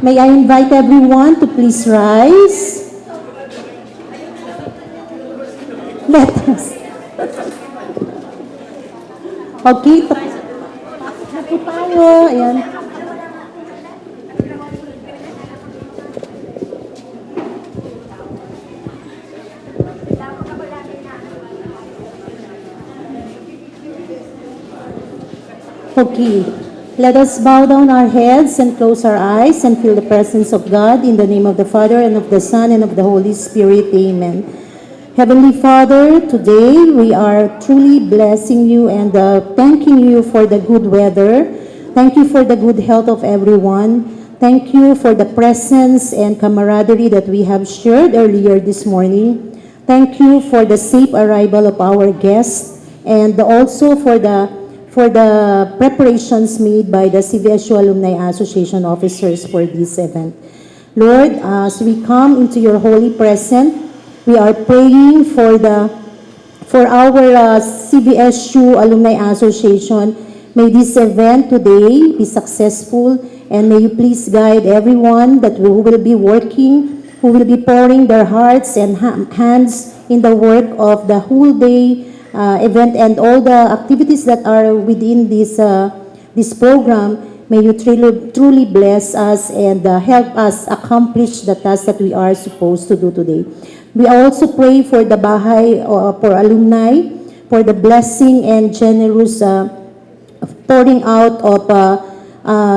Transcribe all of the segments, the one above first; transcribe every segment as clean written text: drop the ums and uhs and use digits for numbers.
May I invite everyone to please rise. Let us. Okay, tapo tayo. Ayan. Okay, let us bow down our heads and close our eyes and feel the presence of God in the name of the Father and of the Son and of the Holy Spirit. Amen. Heavenly Father, today we are truly blessing you and thanking you for the good weather. Thank you for the good health of everyone. Thank you for the presence and camaraderie that we have shared earlier this morning. Thank you for the safe arrival of our guests and also for the preparations made by the CVSU Alumni Association officers for this event. Lord, as we come into your holy presence, we are praying for our CVSU Alumni Association. May this event today be successful, and may you please guide everyone who will be working, who will be pouring their hearts and hands in the work of the whole day event and all the activities that are within this program. May you truly bless us and help us accomplish the task that we are supposed to do today. We also pray for the Bahay for alumni, for the blessing and generous pouring out of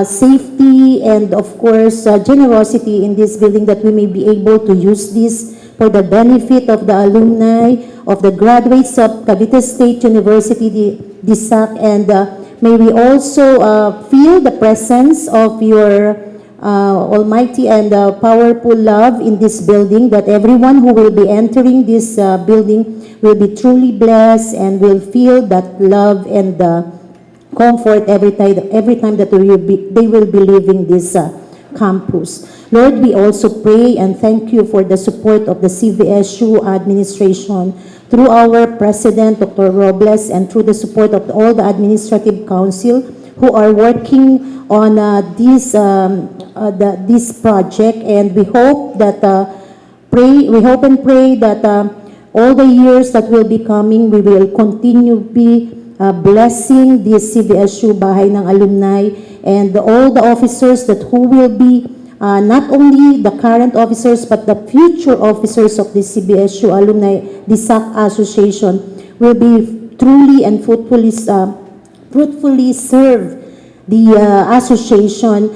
safety and of course generosity in this building, that we may be able to use this for the benefit of the alumni, of the graduates of Cavite State University, DSAC, and may we also feel the presence of your almighty and powerful love in this building, that everyone who will be entering this building will be truly blessed and will feel that love and comfort every time that they will be leaving this campus. Lord, we also pray and thank you for the support of the CVSU administration through our President, Dr. Robles, and through the support of all the Administrative Council who are working on this project. And we hope and pray that all the years that will be coming, we will continue be blessing this CVSU Bahay ng Alumni and all the officers who will be not only the current officers but the future officers of the CVSU Alumni DSAC Association will be truly and fruitfully serve the association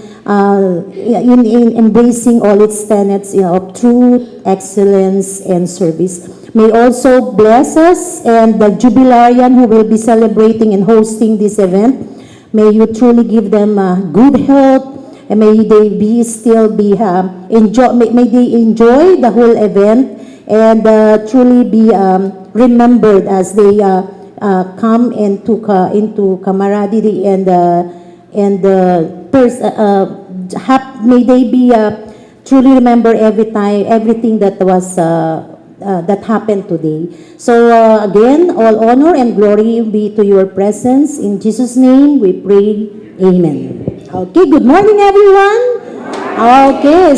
in embracing all its tenets of truth, excellence, and service. May also bless us and the jubilarian who will be celebrating and hosting this event. May you truly give them good health, and may they enjoy the whole event and truly be remembered as they come into camaraderie and may they be truly remember everything that was that happened today. So again, all honor and glory be to your presence. In Jesus' name we pray. Amen. Okay, good morning everyone. Okay.